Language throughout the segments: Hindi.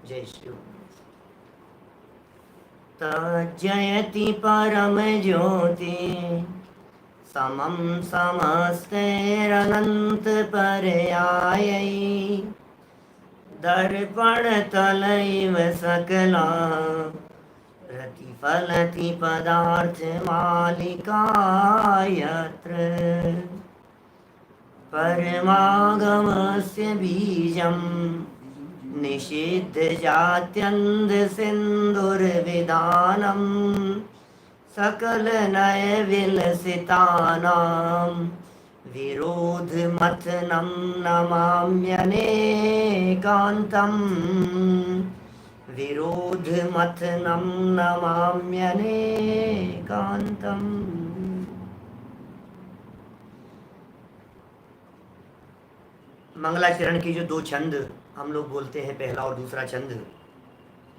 जय श्री तज्जयति परम ज्योति समं समस्तैरनंत पर्यायै दर्पण तलैव सकला प्रतिफलति पदार्थ मालिका यत्र परमागमस्य बीजं निषिद्ध जात्यन्ध सिन्दुर्विधानं सकल नय विलसितानां विरोध मथनं नमाम्यनेकान्तम् विरोध मथनं नमाम्यनेकान्तम्। मंगलाचरण की जो दो छंद हम लोग बोलते हैं, पहला और दूसरा छंद,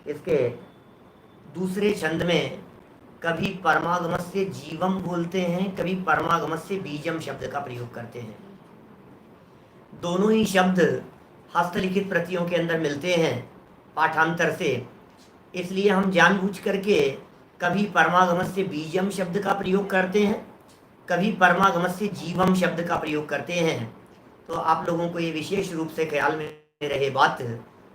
इसके दूसरे छंद में कभी परमागमस्य जीवम बोलते हैं, कभी परमागमस्य बीजम शब्द का प्रयोग करते हैं। दोनों ही शब्द हस्तलिखित प्रतियों के अंदर मिलते हैं पाठांतर से, इसलिए हम जानबूझ करके कभी परमागमस्य बीजम शब्द का प्रयोग करते हैं, कभी परमागमस्य जीवम शब्द का प्रयोग करते हैं। तो आप लोगों को ये विशेष रूप से ख्याल में रहे बात,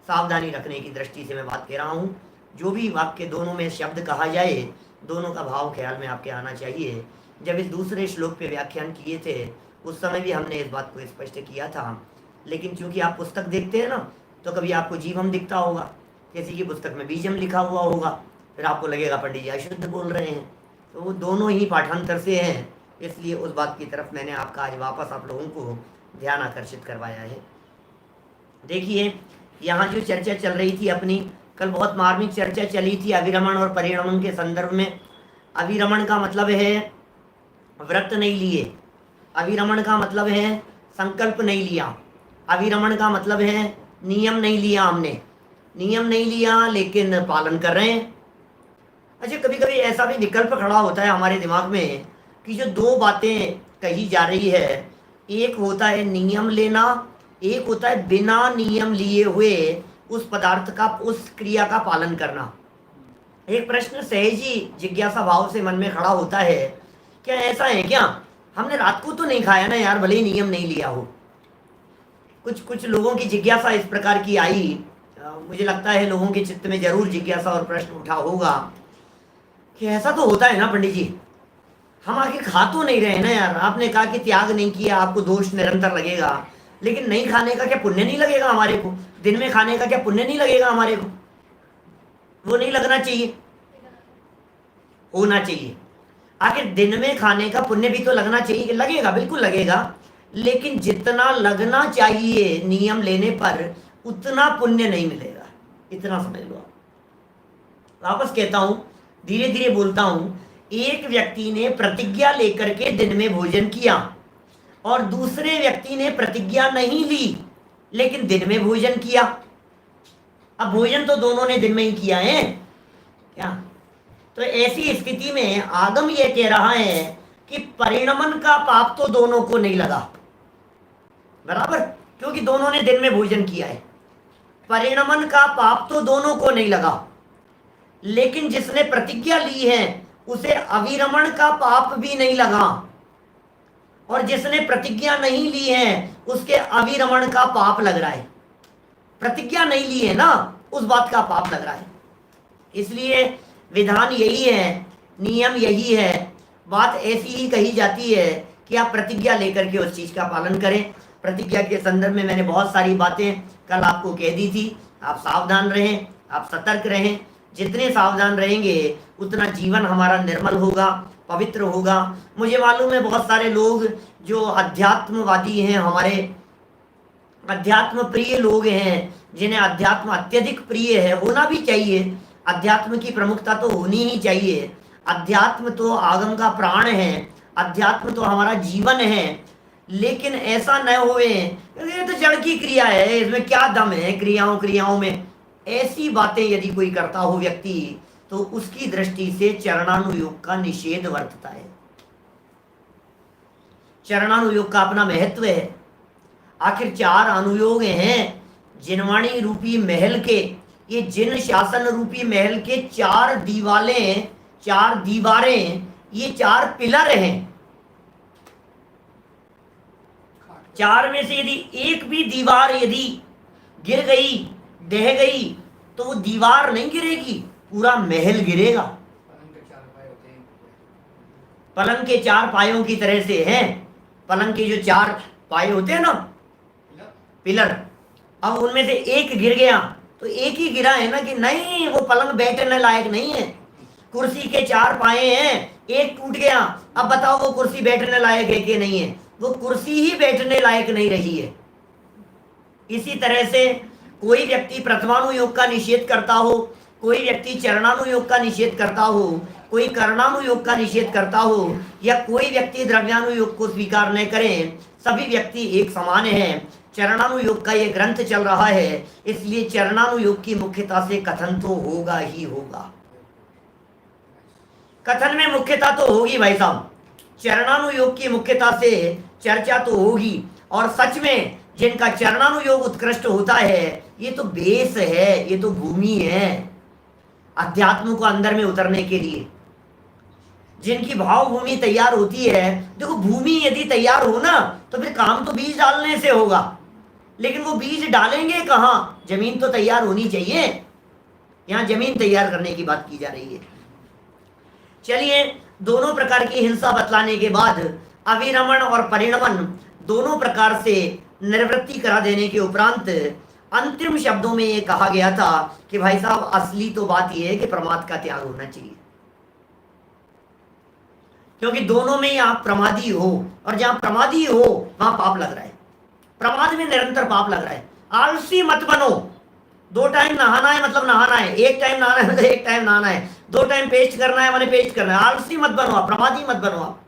सावधानी रखने की दृष्टि से मैं बात कह रहा हूँ। जो भी वाक्य दोनों में शब्द कहा जाए, दोनों का भाव ख्याल में आपके आना चाहिए। जब इस दूसरे श्लोक पे व्याख्यान किए थे उस समय भी हमने इस बात को स्पष्ट किया था, लेकिन चूंकि आप पुस्तक देखते हैं ना, तो कभी आपको जीवम दिखता होगा, किसी की पुस्तक में बीजम लिखा हुआ होगा, फिर आपको लगेगा पंडित जी अशुद्ध बोल रहे हैं। तो वो दोनों ही पाठांतर से हैं, इसलिए उस बात की तरफ मैंने आपका आज वापस आप लोगों को ध्यान आकर्षित करवाया है। देखिए, यहाँ जो चर्चा चल रही थी अपनी, कल बहुत मार्मिक चर्चा चली थी अभिरमण और परिरमण के संदर्भ में। अभिरमण का मतलब है व्रत नहीं लिए, अभिरमण का मतलब है संकल्प नहीं लिया, अभिरमण का मतलब है नियम नहीं लिया, हमने नियम नहीं लिया लेकिन पालन कर रहे हैं। अच्छा, कभी कभी ऐसा भी विकल्प खड़ा होता है हमारे दिमाग में कि जो दो बातें कही जा रही है, एक होता है नियम लेना, एक होता है बिना नियम लिए हुए उस पदार्थ का, उस क्रिया का पालन करना। एक प्रश्न सहजी जिज्ञासा भाव से मन में खड़ा होता है, क्या ऐसा है क्या, हमने रात को तो नहीं खाया ना यार, भले ही नियम नहीं लिया हो। कुछ लोगों की जिज्ञासा इस प्रकार की आई, मुझे लगता है लोगों के चित्त में जरूर जिज्ञासा और प्रश्न उठा होगा कि ऐसा तो होता है ना पंडित जी, हम आके खा तो नहीं रहे ना यार, आपने कहा कि त्याग नहीं किया, आपको दोष निरंतर लगेगा, लेकिन नहीं खाने का क्या पुण्य नहीं लगेगा हमारे को, दिन में खाने का क्या पुण्य नहीं लगेगा हमारे को, वो नहीं लगना चाहिए, होना चाहिए। आखिर दिन में खाने का पुण्य भी तो लगना चाहिए, लगेगा, बिल्कुल लगेगा, लेकिन जितना लगना चाहिए नियम लेने पर उतना पुण्य नहीं मिलेगा, इतना समझ लो आप। वापस कहता हूं, धीरे धीरे बोलता हूं। एक व्यक्ति ने प्रतिज्ञा लेकर के दिन में भोजन किया और दूसरे व्यक्ति ने प्रतिज्ञा नहीं ली लेकिन दिन में भोजन किया। अब भोजन तो दोनों ने दिन में ही किया है क्या? तो ऐसी स्थिति में आगम यह कह रहा है कि परिणमन का पाप तो दोनों को नहीं लगा, बराबर, क्योंकि दोनों ने दिन में भोजन किया है। परिणमन का पाप तो दोनों को नहीं लगा, लेकिन जिसने प्रतिज्ञा ली है उसे अविरमण का पाप भी नहीं लगा, और जिसने प्रतिज्ञा नहीं ली है उसके अविरमण का पाप लग रहा है। प्रतिज्ञा नहीं ली है ना, उस बात का पाप लग रहा है। इसलिए विधान यही है, नियम यही है, बात ऐसी ही कही जाती है कि आप प्रतिज्ञा लेकर के उस चीज का पालन करें। प्रतिज्ञा के संदर्भ में मैंने बहुत सारी बातें कल आपको कह दी थी। आप सावधान रहें, आप सतर्क रहें। जितने सावधान रहेंगे उतना जीवन हमारा निर्मल होगा, पवित्र होगा। मुझे मालूम है बहुत सारे लोग जो अध्यात्मवादी हैं, हमारे अध्यात्म प्रिय लोग हैं, जिन्हें अध्यात्म अत्यधिक प्रिय है, होना भी चाहिए, अध्यात्म की प्रमुखता तो होनी ही चाहिए। अध्यात्म तो आगम का प्राण है, अध्यात्म तो हमारा जीवन है, लेकिन ऐसा न होए ये तो जड़ की क्रिया है, इसमें क्या दम है क्रियाओं में, ऐसी बातें यदि कोई करता हो व्यक्ति, तो उसकी दृष्टि से चरणानुयोग का निषेध वर्तता है। चरणानुयोग का अपना महत्व है। आखिर 4 अनुयोग हैं जिनवाणी रूपी महल के, ये जिन शासन रूपी महल के चार दीवारें, ये चार पिलर हैं। चार में से यदि एक भी दीवार यदि गिर गई, ढह गई, तो वो दीवार नहीं गिरेगी, पूरा महल गिरेगा। पलंग के चार पायों की तरह से है। पलंग के जो चार पाए होते हैं ना, पिलर, अब उनमें से एक गिर गया तो एक ही गिरा है ना, कि नहीं वो पलंग बैठने लायक नहीं है। कुर्सी के चार पाए हैं, एक टूट गया, अब बताओ वो कुर्सी बैठने लायक है कि नहीं है? वो कुर्सी ही बैठने लायक नहीं रही है। इसी तरह से कोई व्यक्ति प्रथमानुयोग का निषेध करता हो, कोई व्यक्ति चरणानुयोग का निषेध करता हो, कोई कर्णानुयोग का निषेध करता हो, या कोई व्यक्ति द्रव्यानुयोग को स्वीकार न करें, सभी व्यक्ति एक समान हैं। चरणानुयोग का ये ग्रंथ चल रहा है, इसलिए चरणानुयोग की मुख्यता से कथन तो होगा ही होगा। कथन में मुख्यता तो होगी भाई साहब, चरणानुयोग की मुख्यता से चर्चा तो होगी। और सच में जिनका चरणानुयोग उत्कृष्ट होता है, ये तो बेस है, ये तो भूमि है अध्यात्म को अंदर में उतरने के लिए। जिनकी भाव भूमि तैयार होती है, देखो भूमि यदि तैयार हो ना, तो फिर काम तो बीज डालने से होगा, लेकिन वो बीज डालेंगे कहाँ? जमीन तो तैयार होनी चाहिए। यहाँ जमीन तैयार करने की बात की जा रही है। चलिए, दोनों प्रकार की हिंसा बतलाने के बाद अविरमण और परिणमन दोनों प्रकार से निवृत्ति करा देने के उपरांत अंतिम शब्दों में ये कहा गया था कि भाई साहब असली तो बात यह है कि प्रमाद का त्याग होना चाहिए, क्योंकि दोनों में आप प्रमादी हो, और जहां प्रमादी हो वहां पाप लग रहा है। प्रमाद में निरंतर पाप लग रहा है। आलसी मत बनो। 2 टाइम नहाना है मतलब नहाना है, 1 टाइम नहाना है मतलब 1 टाइम नहाना है, 2 टाइम पेस्ट करना है मैंने पेस्ट करना है। आलसी मत बनो आप, प्रमादी मत बनो आप।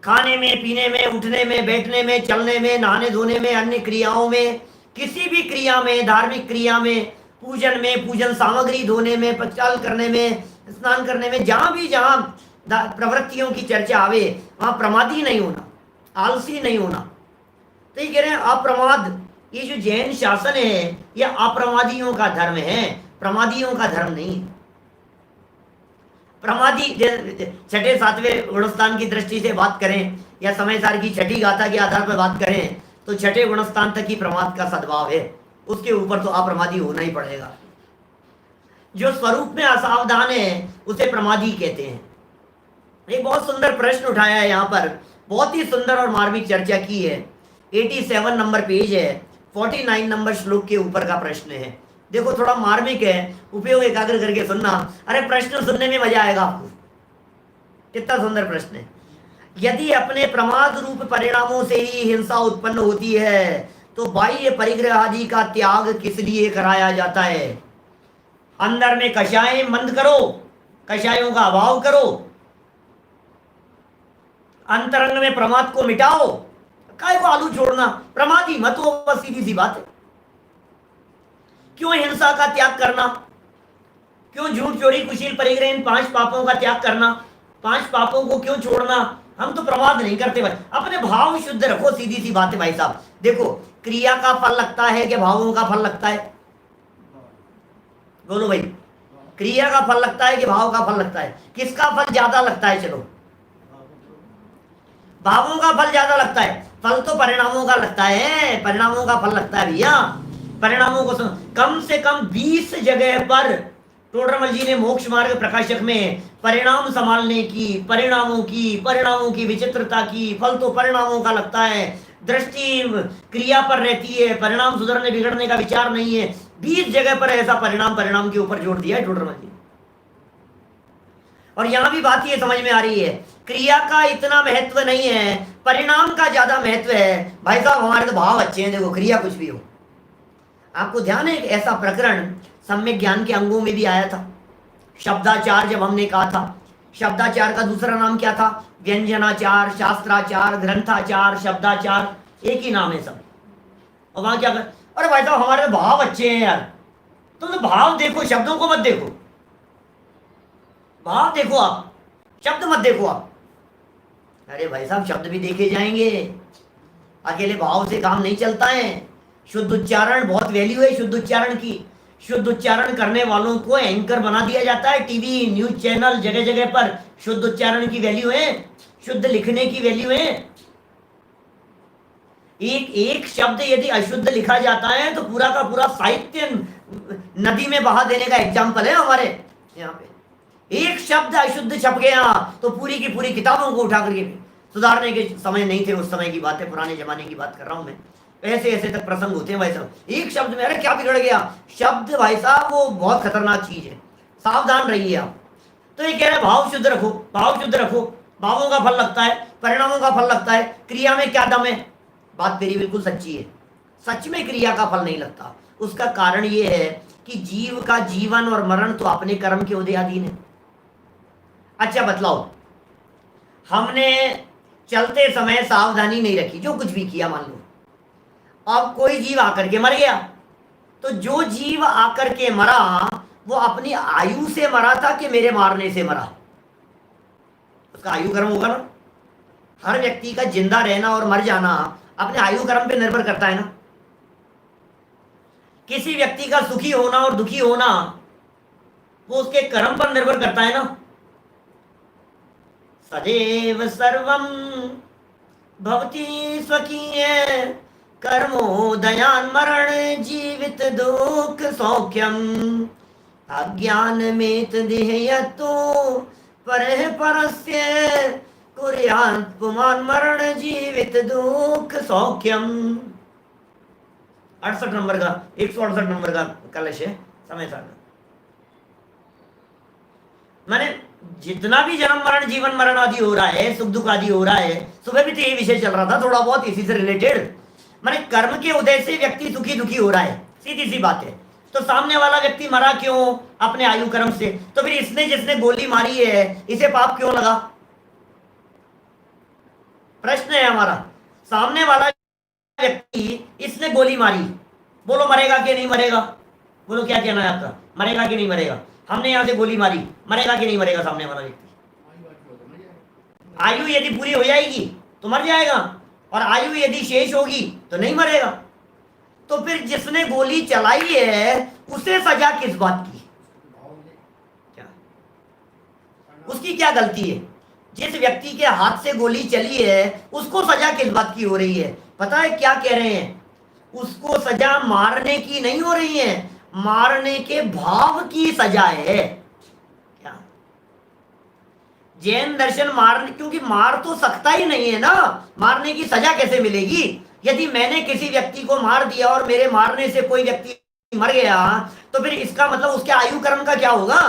खाने में, पीने में, उठने में, बैठने में, चलने में, नहाने धोने में, अन्य क्रियाओं में, किसी भी क्रिया में, धार्मिक क्रिया में, पूजन में, पूजन सामग्री धोने में, प्रचार करने में, स्नान करने में, जहां भी जहां प्रवृत्तियों की चर्चा आवे वहां प्रमादी नहीं होना, आलसी नहीं होना। तो ये कह रहे हैं अप्रमाद, ये जो जैन शासन है यह अप्रमादियों का धर्म है, प्रमादियों का धर्म नहीं। प्रमादी 6ठे 7वें गुणस्थान की दृष्टि से बात करें, या समय सार की 6ठी गाथा के आधार पर बात करें, तो 6ठे गुणस्थान तक ही प्रमाद का सद्भाव है, उसके ऊपर तो अप्रमादी होना ही पड़ेगा। जो स्वरूप में असावधान है उसे प्रमादी कहते हैं। एक बहुत सुंदर प्रश्न उठाया है यहाँ पर, बहुत ही सुंदर और मार्मिक चर्चा की है। 87 नंबर पेज है, 49 नंबर श्लोक के ऊपर का प्रश्न है। देखो थोड़ा मार्मिक है, उपयोग एकाग्र करके सुनना। अरे प्रश्न सुनने में मजा आएगा आपको, कितना सुंदर प्रश्न है। यदि अपने प्रमाद रूप परिणामों से ही हिंसा उत्पन्न होती है, तो बाह्य परिग्रह आदि का त्याग किस लिए कराया जाता है? अंदर में कषाय मंद करो, कषायों का अभाव करो, अंतरंग में प्रमाद को मिटाओ। काय को आलू छोड़ना, प्रमादी मत हो, बस सीधी सी बात है। क्यों हिंसा का त्याग करना? क्यों झूठ चोरी कुशील परिग्रह इन 5 पापों का त्याग करना? 5 पापों को क्यों छोड़ना? हम तो प्रमाद नहीं करते भाई, अपने भाव शुद्ध रखो, सीधी सी बात है भाई साहब। देखो क्रिया का फल लगता है कि भावों का फल लगता है? बोलो भाई, क्रिया का फल लगता है कि भाव का फल लगता है? किसका फल ज्यादा लगता है? चलो, भावों का फल ज्यादा लगता है। फल तो परिणामों का लगता है, परिणामों का फल लगता है भैया। परिणामों को कम से कम 20 जगह पर टोडरमल जी ने मोक्ष मार्ग प्रकाशक में परिणाम संभालने की, परिणामों की विचित्रता की, फल तो परिणामों का लगता है, दृष्टि क्रिया पर रहती है, परिणाम सुधरने बिगड़ने का विचार नहीं है। 20 जगह पर ऐसा परिणाम के ऊपर जोड़ दिया है टोडरमल जी। और यहां भी बात ये समझ में आ रही है, क्रिया का इतना महत्व नहीं है, परिणाम का ज्यादा महत्व है। भाई साहब हमारे तो भाव अच्छे हैं, देखो क्रिया कुछ भी हो। आपको ध्यान है, एक ऐसा प्रकरण सम्यक ज्ञान के अंगों में भी आया था, शब्दाचार। जब हमने कहा था शब्दाचार का दूसरा नाम क्या था? व्यंजनाचार, शास्त्राचार, ग्रंथाचार, शब्दाचार, एक ही नाम है सब। और वहां क्या कर, अरे भाई साहब हमारे तो भाव अच्छे हैं यार। तुम तो भाव देखो, शब्दों को मत देखो। भाव देखो आप, शब्द मत देखो आप। अरे भाई साहब शब्द भी देखे जाएंगे, अकेले भाव से काम नहीं चलता है। शुद्ध उच्चारण, बहुत वैल्यू है शुद्ध उच्चारण की। शुद्ध उच्चारण करने वालों को एंकर बना दिया जाता है, टीवी न्यूज चैनल जगह जगह पर शुद्ध उच्चारण की वैल्यू है, शुद्ध लिखने की वैल्यू है। एक एक शब्द यदि अशुद्ध लिखा जाता है तो पूरा का पूरा साहित्य नदी में बहा देने का एग्जाम्पल है हमारे यहाँ पे। एक शब्द अशुद्ध छप गया तो पूरी की पूरी किताबों को उठा करके, सुधारने के समय नहीं थे उस समय की बात है, पुराने जमाने की बात कर रहा हूं मैं। ऐसे ऐसे तक प्रसंग होते हैं भाई साहब, एक शब्द में अरे क्या बिगड़ गया। शब्द भाई साहब वो बहुत खतरनाक चीज है, सावधान रहिए आप। तो ये कह रहे भाव शुद्ध रखो, भाव शुद्ध रखो, भावों का फल लगता है, परिणामों का फल लगता है, क्रिया में क्या दम है। बात तेरी बिल्कुल सच्ची है, सच में क्रिया का फल नहीं लगता। उसका कारण ये है कि जीव का जीवन और मरण तो अपने कर्म के उदयाधीन है। अच्छा बतलाओ, हमने चलते समय सावधानी नहीं रखी, जो कुछ भी किया मान लो, अब कोई जीव आकर के मर गया, तो जो जीव आकर के मरा वो अपनी आयु से मरा था कि मेरे मारने से मरा? उसका आयु कर्म होगा ना। हर व्यक्ति का जिंदा रहना और मर जाना अपने आयु कर्म पे निर्भर करता है ना। किसी व्यक्ति का सुखी होना और दुखी होना वो उसके कर्म पर निर्भर करता है ना। सदैव सर्वम भवति स्वकीय कर्मोदयान मरण जीवित दुख सौख्यम अज्ञान में देहयतो परह परस्य कुर्यात् पुमान मरण जीवित दुख सौख्यम। 68 नंबर का 168 नंबर का कलश है समय सागर। माने जितना भी जन्म मरण जीवन मरण आदि हो रहा है, सुख दुख आदि हो रहा है, सुबह भी तो यही विषय चल रहा था थोड़ा बहुत इसी से रिलेटेड। माने कर्म के उदय से व्यक्ति सुखी दुखी हो रहा है, सीधी सी बात है। तो सामने वाला व्यक्ति मरा क्यों? अपने आयु कर्म से। तो फिर इसने जिसने गोली मारी है इसे पाप क्यों लगा? प्रश्न है हमारा। सामने वाला व्यक्ति इसने गोली मारी, बोलो मरेगा कि नहीं मरेगा? बोलो क्या कहना है आपका, मरेगा कि नहीं मरेगा? हमने यहां से गोली मारी, मरेगा कि नहीं मरेगा सामने वाला व्यक्ति? आयु यदि पूरी हो जाएगी तो मर जाएगा, और आयु यदि शेष होगी तो नहीं मरेगा। तो फिर जिसने गोली चलाई है उसे सजा किस बात की? क्या उसकी क्या गलती है? जिस व्यक्ति के हाथ से गोली चली है उसको सजा किस बात की हो रही है? पता है क्या कह रहे हैं? उसको सजा मारने की नहीं हो रही है, मारने के भाव की सजा है। क्या जैन दर्शन मारने, क्योंकि मार तो सकता ही नहीं है ना, मारने की सजा कैसे मिलेगी? यदि मैंने किसी व्यक्ति को मार दिया और मेरे मारने से कोई व्यक्ति मर गया तो फिर इसका मतलब उसके आयु कर्म का क्या होगा?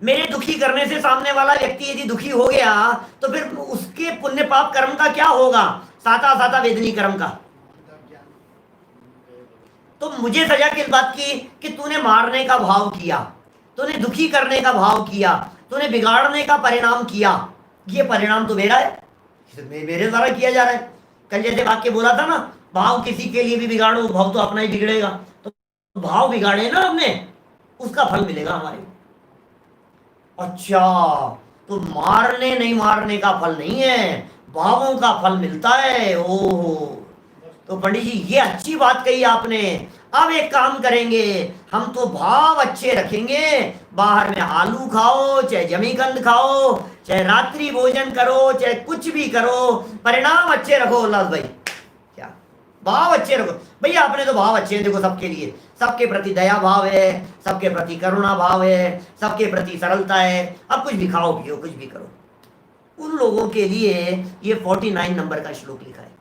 मेरे दुखी करने से सामने वाला व्यक्ति यदि दुखी हो गया तो फिर उसके पुण्य पाप कर्म का क्या होगा? साता साता वेदनी कर्म का। तो मुझे सजा किस बात की कि तूने मारने का भाव किया, तूने दुखी करने का भाव किया, तूने बिगाड़ने का परिणाम किया। ये परिणाम तो मेरा है, मेरे द्वारा किया जा रहा है। कल जैसे वाक्य बोला था ना, भाव किसी के लिए भी बिगाड़ो भाव तो अपना ही बिगड़ेगा। तो भाव बिगाड़े ना हमने, उसका फल मिलेगा हमारे। अच्छा, तो मारने नहीं मारने का फल नहीं है, भावों का फल मिलता है। ओहो, तो पंडित जी ये अच्छी बात कही आपने। अब एक काम करेंगे, हम तो भाव अच्छे रखेंगे। बाहर में आलू खाओ, चाहे जमीकंद खाओ, चाहे रात्रि भोजन करो, चाहे कुछ भी करो, परिणाम अच्छे रखो। उल्लास भाई क्या भाव अच्छे रखो भैया? आपने तो भाव अच्छे हैं, देखो सबके लिए, सबके प्रति दया भाव है, सबके प्रति करुणा भाव है, सबके प्रति सरलता है। अब कुछ भी खाओ पियो, कुछ भी करो। उन लोगों के लिए ये 49 नंबर का श्लोक लिखा है,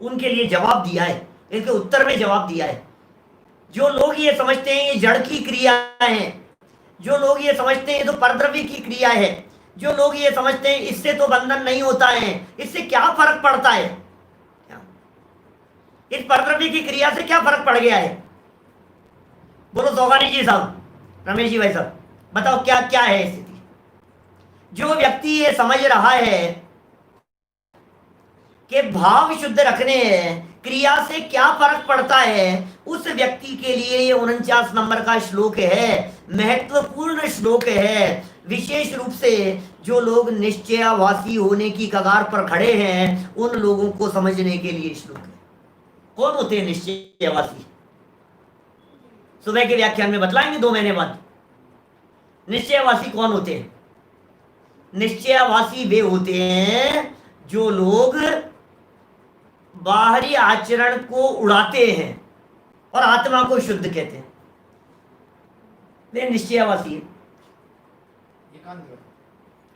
उनके लिए जवाब दिया है, इनके उत्तर में जवाब दिया है। जो लोग ये समझते हैं ये जड़ की क्रिया है, जो लोग ये समझते हैं ये तो परद्रव्य की क्रिया है, जो लोग ये समझते हैं इससे तो बंधन नहीं होता है, इससे क्या फर्क पड़ता है? क्या इस परद्रव्य की क्रिया से क्या फर्क पड़ गया है? बोलो सौगानी जी साहब, रमेश जी भाई साहब, बताओ क्या क्या है स्थिति? जो व्यक्ति ये समझ रहा है कि भाव शुद्ध रखने हैं, क्रिया से क्या फर्क पड़ता है, उस व्यक्ति के लिए ये 49 नंबर का श्लोक है, महत्वपूर्ण श्लोक है। विशेष रूप से जो लोग निश्चयावासी होने की कगार पर खड़े हैं उन लोगों को समझने के लिए श्लोक है। कौन होते हैं निश्चयवासी? सुबह के व्याख्यान में बतलाएंगे 2 महीने बाद। निश्चयवासी कौन होते हैं? निश्चयवासी वे होते हैं जो लोग बाहरी आचरण को उड़ाते हैं और आत्मा को शुद्ध कहते हैं, वे निश्चयवासी है।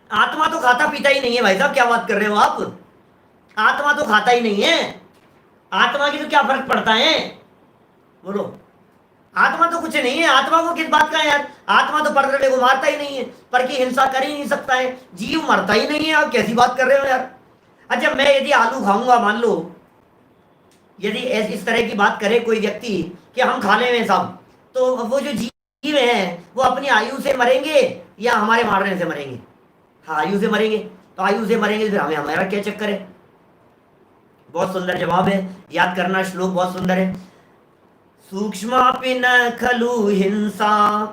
आत्मा तो खाता पीता ही नहीं है भाई साहब, क्या बात कर रहे हो आप? आत्मा तो खाता ही नहीं है, आत्मा की तो क्या फर्क पड़ता है? बोलो, आत्मा तो कुछ नहीं है, आत्मा को किस बात का है यार? आत्मा तो परद्रव्य को मारता ही नहीं है, पर की हिंसा कर ही नहीं सकता है, जीव मरता ही नहीं है, आप कैसी बात कर रहे हो यार? अच्छा, मैं यदि आलू खाऊंगा, मान लो यदि इस तरह की बात करे कोई व्यक्ति कि हम खा ले सब, तो वो जो जीव हैं वो अपनी आयु से मरेंगे या हमारे मारने से मरेंगे? हाँ, आयु से मरेंगे। तो आयु से मरेंगे, फिर हमें हमारा क्या चक्कर है? बहुत सुंदर जवाब है, याद करना, श्लोक बहुत सुंदर है। सूक्ष्मापि न खलु हिंसा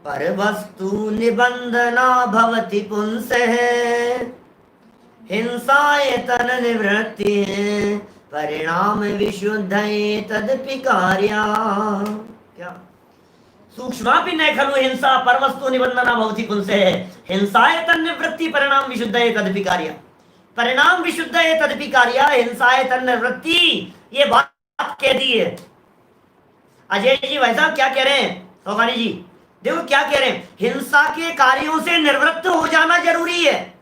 पर वस्तु निबंधना भवति पुंसः हिंसाय तन निवृत्ति परिणाम विशुद्धये तदपि कार्या। क्या? सूक्ष्मापि न खलु हिंसा पर वस्तु निबंधना भवति पुंसः हिंसाय तन निवृत्ति परिणाम विशुद्धये तदपि कार्या। परिणाम विशुद्धये तदपि कार्या, हिंसाय तन निवृत्ति, ये बात कह दी है। अजय जी भाई साहब क्या कह रहे हैं? सोगानी जी देखो क्या कह रहे हैं, हिंसा के कार्यों से निवृत्त हो जाना जरूरी है।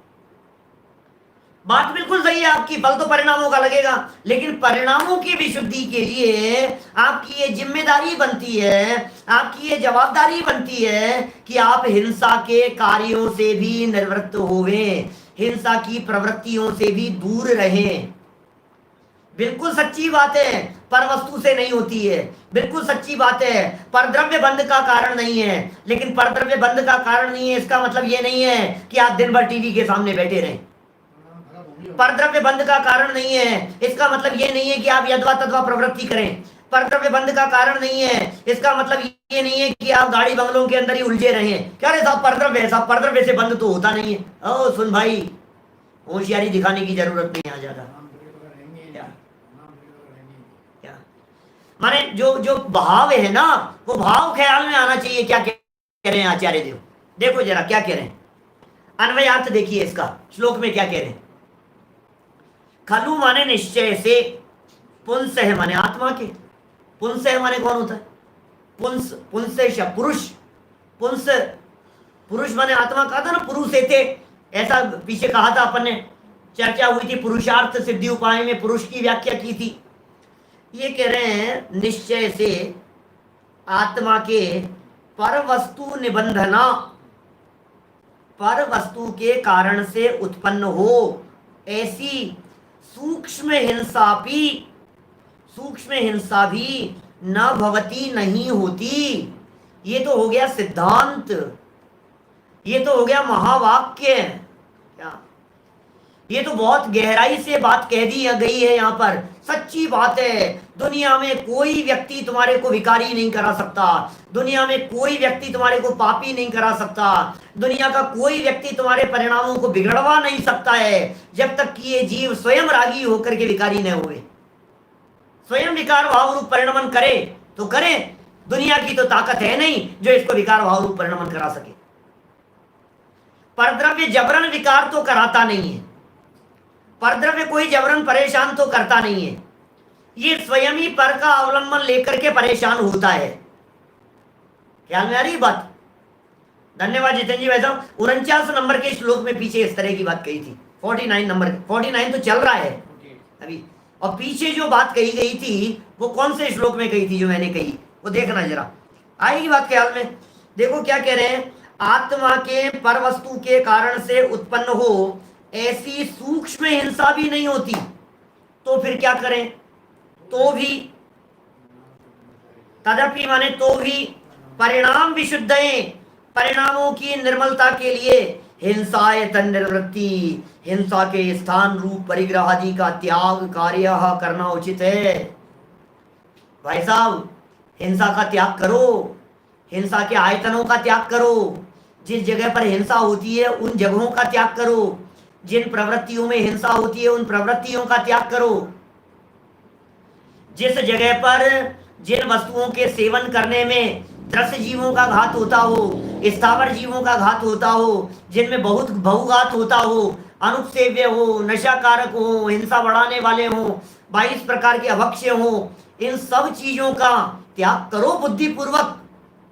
बात बिल्कुल सही है आपकी, फल तो परिणामों का लगेगा, लेकिन परिणामों की विशुद्धि के लिए आपकी ये जिम्मेदारी बनती है, आपकी ये जवाबदारी बनती है कि आप हिंसा के कार्यों से भी निवृत्त होवें, हिंसा की प्रवृत्तियों से भी दूर रहें। बिल्कुल सच्ची बात है, पर वस्तु से नहीं होती है, बिल्कुल सच्ची बात है, पर द्रव्य बंध का कारण नहीं है, लेकिन पर द्रव्य बंध का कारण नहीं है इसका मतलब ये नहीं है कि आप दिन भर टीवी के सामने बैठे रहें। पर द्रव्य बंध का कारण नहीं है इसका मतलब ये नहीं है कि आप यद्वा तद्वा प्रवृत्ति करें। पर द्रव्य बंध का कारण नहीं है इसका मतलब ये नहीं है कि आप गाड़ी बंगलों के अंदर ही उलझे रहें। क्या रे साहब परद्रव्य है, साहब परद्रव्य से बंध तो होता नहीं है। ओ सुन भाई, होशियारी दिखाने की जरूरत नहीं है ज्यादा। माने जो भाव है ना, वो भाव ख्याल में आना चाहिए। क्या कह रहे हैं आचार्य देव? देखो जरा क्या कह रहे हैं, अन्वयार्थ देखिए इसका, श्लोक में क्या कह रहे हैं। खलु माने निश्चय से, पुंस है माने आत्मा के, पुंस है माने कौन होता है? पुंस, पुंस पुरुष, पुंस पुरुष माने आत्मा। कहा था ना पुरुष थे, ऐसा पीछे कहा था अपन ने, चर्चा हुई थी, पुरुषार्थ सिद्धि उपाय में पुरुष की व्याख्या की थी। ये कह रहे हैं निश्चय से आत्मा के पर वस्तु निबंधना, पर वस्तु के कारण से उत्पन्न हो ऐसी सूक्ष्म हिंसा भी न भवती, नहीं होती। ये तो हो गया सिद्धांत, ये तो हो गया महावाक्य। क्या? ये तो बहुत गहराई से बात कह दी गई है यहाँ पर। सच्ची बात है, दुनिया में कोई व्यक्ति तुम्हारे को विकारी नहीं करा सकता, दुनिया में कोई व्यक्ति तुम्हारे को पापी नहीं करा सकता, दुनिया का कोई व्यक्ति तुम्हारे परिणामों को बिगड़वा नहीं सकता है, जब तक कि ये जीव स्वयं रागी होकर के विकारी न हुए। स्वयं विकार भाव रूप परिणमन करे तो करे, दुनिया की तो ताकत है नहीं जो इसको विकार भाव रूप परिणमन करा सके। परद्रव्य जबरन विकार तो कराता नहीं है, परद्रव्य कोई जबरन परेशान तो करता नहीं है, ये स्वयं ही पर का अवलंबन लेकर के परेशान होता है। ख्याल में आ रही बात? धन्यवाद जितेंद्र जी। वैसा 49 नंबर के श्लोक में पीछे इस तरह की बात कही थी। 49 नंबर, 49 तो चल रहा है अभी, और पीछे जो बात कही गई थी वो कौन से श्लोक में कही थी जो मैंने कही, वो देखना जरा, आएगी बात ख्याल में। देखो क्या कह रहे हैं, आत्मा के पर वस्तु के कारण से उत्पन्न हो ऐसी सूक्ष्म हिंसा भी नहीं होती, तो फिर क्या करें? तो भी, तदपि माने तो भी, परिणाम विशुद्धये, परिणामों की निर्मलता के लिए हिंसाय तन निवृत्ति, हिंसा के स्थान रूप परिग्रह आदि का त्याग कार्य करना उचित है। भाई साहब हिंसा का त्याग करो, हिंसा के आयतनों का त्याग करो, जिस जगह पर हिंसा होती है उन जगहों का त्याग करो, जिन प्रवृत्तियों में हिंसा होती है उन प्रवृत्तियों का त्याग करो। जिस जगह पर जिन वस्तुओं के सेवन करने में दृश्य जीवों का घात होता हो, स्थावर जीवों का घात होता हो, जिनमें बहुत बहुघात होता हो, अनुपसेव्य हो, नशाकारक हो, हिंसा बढ़ाने वाले हो, 22 प्रकार के अभक्ष्य हो, इन सब चीजों का त्याग करो बुद्धिपूर्वक,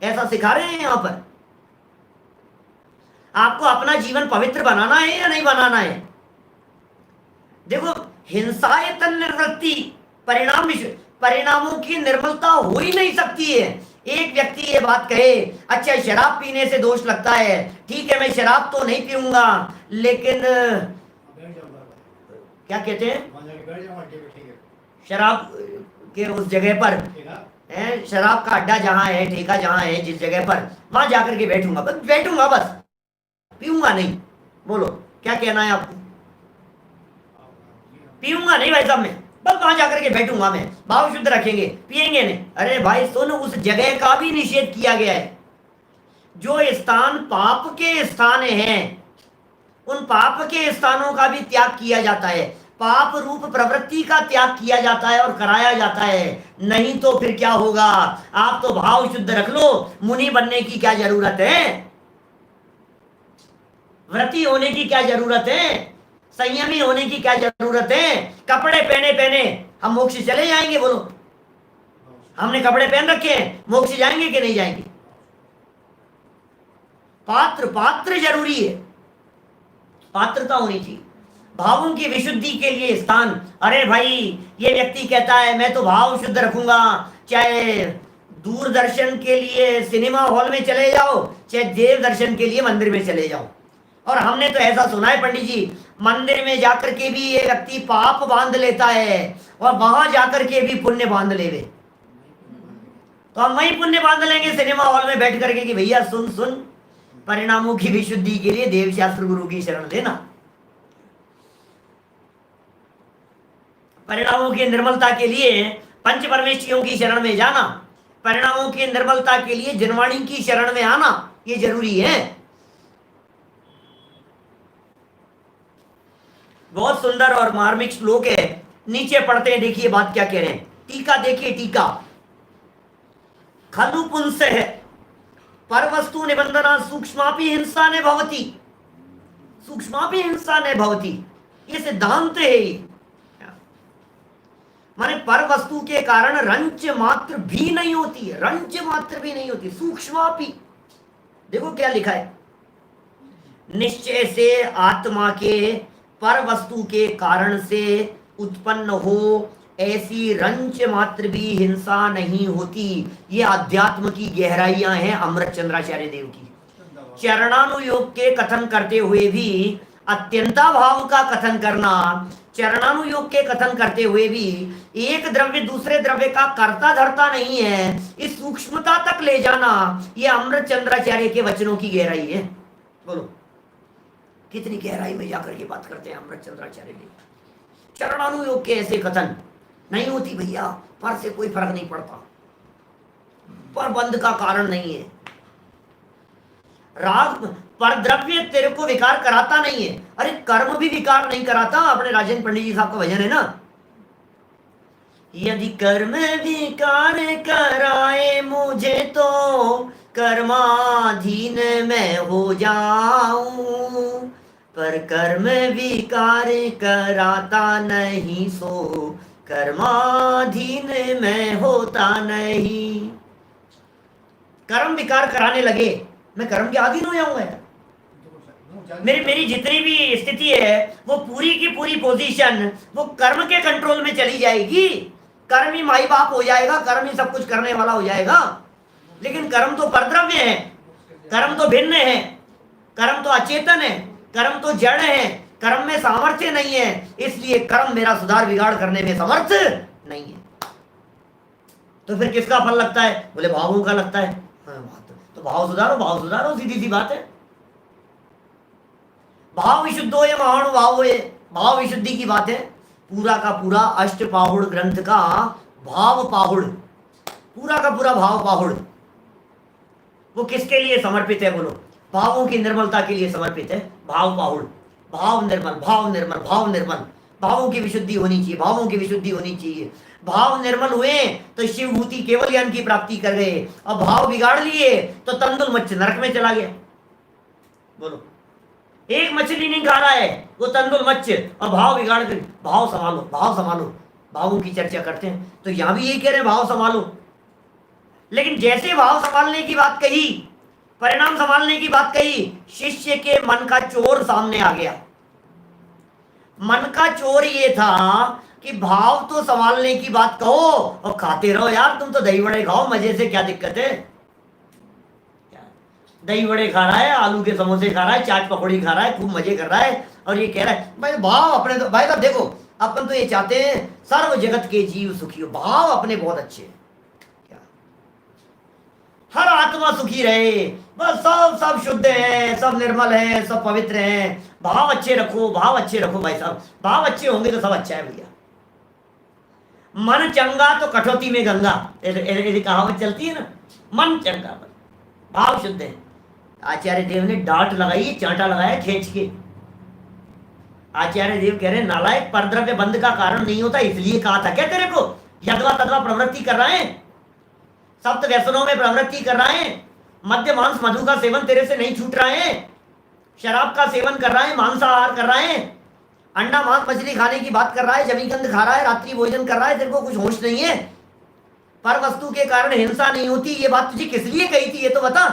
ऐसा सिखा रहे हैं यहां पर। आपको अपना जीवन पवित्र बनाना है या नहीं बनाना है? देखो, हिंसायतन निर्वृत्ति परिणामों की निर्मलता हो ही नहीं सकती है। एक व्यक्ति ये बात कहे, अच्छा शराब पीने से दोष लगता है, ठीक है मैं शराब तो नहीं पीऊंगा, लेकिन क्या कहते हैं, शराब के उस जगह पर है, शराब का अड्डा जहां है, ठेका जहां है, जिस जगह पर, वहां जाकर के बैठूंगा, बस पीऊंगा नहीं। बोलो क्या कहना है आपको? पीऊंगा नहीं भाई साहब, मैं बस वहां जाकर के बैठूंगा, मैं भाव शुद्ध रखेंगे, पिएंगे नहीं। अरे भाई सुन, उस जगह का भी निषेध किया गया है। जो स्थान पाप के स्थान हैं, उन पाप के स्थानों का भी त्याग किया जाता है, पाप रूप प्रवृत्ति का त्याग किया जाता है और कराया जाता है। नहीं तो फिर क्या होगा? आप तो भाव शुद्ध रख लो, मुनि बनने की क्या जरूरत है, व्रती होने की क्या जरूरत है, संयमी होने की क्या जरूरत है? कपड़े पहने पहने हम मोक्ष चले जाएंगे? बोलो, हमने कपड़े पहन रखे हैं, मोक्ष जाएंगे कि नहीं जाएंगे? पात्र जरूरी है, पात्रता होनी चाहिए। भावों की विशुद्धि के लिए स्थान, अरे भाई ये व्यक्ति कहता है मैं तो भाव शुद्ध रखूंगा, चाहे दूरदर्शन के लिए सिनेमा हॉल में चले जाओ, चाहे देव दर्शन के लिए मंदिर में चले जाओ। और हमने तो ऐसा सुना है पंडित जी, मंदिर में जाकर के भी ये व्यक्ति पाप बांध लेता है और वहां जाकर के भी पुण्य बांध लेवे। तो हम वही पुण्य बांध लेंगे सिनेमा हॉल में बैठ करके कि भैया सुन, परिणामों की विशुद्धि के लिए देव शास्त्र गुरु की शरण लेना, परिणामों की निर्मलता के लिए पंच परमेष्ठियों की शरण में जाना, परिणामों की निर्मलता के लिए जनवाणी की शरण में आना, ये जरूरी है। बहुत सुंदर और मार्मिक श्लोक है, नीचे पढ़ते हैं, देखिए बात क्या कह रहे हैं। टीका देखिए, टीका, खलु पुंस है पर वस्तु निबंधना सूक्ष्मापि हिंसा ने भवती, सूक्ष्मापि हिंसा ने भवती, ये सिद्धांत है। माने पर वस्तु के कारण रंच मात्र भी नहीं होती है, रंच मात्र भी नहीं होती, सूक्ष्मापि। देखो क्या लिखा है, निश्चय से आत्मा के पर वस्तु के कारण से उत्पन्न हो ऐसी रंच मात्र भी हिंसा नहीं होती। ये अध्यात्म की गहराइयां हैं अमृत चंद्राचार्य देव की। चरणानुयोग के कथन करते हुए भी अत्यंता भाव का कथन करना, चरणानुयोग के कथन करते हुए भी एक द्रव्य दूसरे द्रव्य का कर्ता धर्ता नहीं है, इस सूक्ष्मता तक ले जाना, ये अमृत चंद्राचार्य के वचनों की गहराई है। बोलो कितनी गहराई में जाकर के बात करते हैं अमृत चंद्राचार्य जी। चरणानुयोग के ऐसे कथन नहीं होती भैया, पर से कोई फर्क नहीं पड़ता, पर बंध का कारण नहीं है, राग पर द्रव्य तेरे को विकार कराता नहीं है। अरे कर्म भी विकार नहीं कराता, अपने राजेंद्र पंडित जी साहब का भजन है ना, यदि कर्म विकार कराए मुझे तो कर्माधीन मैं हो जाऊं, पर कर्म विकार कराता नहीं सो कर्माधीन मैं होता नहीं। कर्म विकार कराने लगे मैं कर्म के अधीन हो जाऊंगा यार। मेरी जितनी भी स्थिति है वो पूरी की पूरी पोजीशन वो कर्म के कंट्रोल में चली जाएगी। कर्म ही माई बाप हो जाएगा, कर्म ही सब कुछ करने वाला हो जाएगा। लेकिन कर्म तो परद्रव्य है, कर्म तो भिन्न है, कर्म तो अचेतन है, कर्म तो जड़ है, कर्म में सामर्थ्य नहीं है, इसलिए कर्म मेरा सुधार बिगाड़ करने में समर्थ नहीं है। तो फिर किसका फल लगता है? बोले भावों का लगता है। तो भाव सुधारो, सीधी सी बात है। भाव विशुद्धो ये महानुभाव, ये भाव विशुद्धि की बात है। पूरा का पूरा अष्टपाहुड़ ग्रंथ का भाव पाहुड़, पूरा का पूरा भाव पाहुड़ वो किसके लिए समर्पित है? बोलो, भावों की निर्मलता के लिए समर्पित है। भाव पाहुड़, भाव निर्मल, भाव निर्मल, भाव निर्मल, भावों की विशुद्धि होनी चाहिए, भावों की विशुद्धि होनी चाहिए। भाव निर्मल हुए तो शिवभूति केवल ज्ञान की प्राप्ति कर गए, और भाव बिगाड़ लिए तो तंदुल मच्छ नरक में चला गया। बोलो, एक मछली नहीं खा रहा है वो तंदुल मच्छ, और भाव बिगाड़ कर, भाव संभालो, भाव संभालो, भावों की चर्चा करते हैं तो यहां भी यही कह रहे हैं भाव संभालो। लेकिन जैसे भाव संभालने की बात कही, परिणाम संभालने की बात कही, शिष्य के मन का चोर सामने आ गया। मन का चोर ये था कि भाव तो संभालने की बात कहो और खाते रहो यार, तुम तो दही बड़े खाओ मजे से, क्या दिक्कत है? दही बड़े खा रहा है, आलू के समोसे खा रहा है, चाट पकौड़ी खा रहा है, खूब मजे कर रहा है, और ये कह रहा है भाई भाव अपने, तो भाई साहब देखो अपन तो ये चाहते हैं सर्व जगत के जीव सुखी हो, भाव अपने बहुत अच्छे हैं, क्या हर आत्मा सुखी रहे, बस सब शुद्ध है, सब निर्मल है, सब पवित्र है, भाव अच्छे रखो, भाव अच्छे रखो भाई साहब, भाव अच्छे होंगे तो सब अच्छा है भैया। मन चंगा तो कठौती में गंगा, ऐसी कहावत चलती है ना, मन चंगा भाव शुद्ध है। आचार्य देव ने डांट लगाई, चांटा लगाया खींच के। आचार्य देव कह रहे नालायक, परद्रव्य बंध का कारण नहीं होता, इसलिए कहा था क्या तेरे को? यदवा तदवा प्रवृत्ति कर रहा है, सप्त व्यसनों में प्रवृत्ति कर रहा है, मद्य मांस मधु का सेवन तेरे से नहीं छूट रहा है, शराब का सेवन कर रहा है, मांसाहार कर रहा है, अंडा मांस मछली खाने की बात कर रहा है, जमीकंद खा रहा है, रात्रि भोजन कर रहा है, तेरे को कुछ होश नहीं है, पर वस्तु के कारण हिंसा नहीं होती, ये बात तुझे किस लिए कही थी? ये तो बता,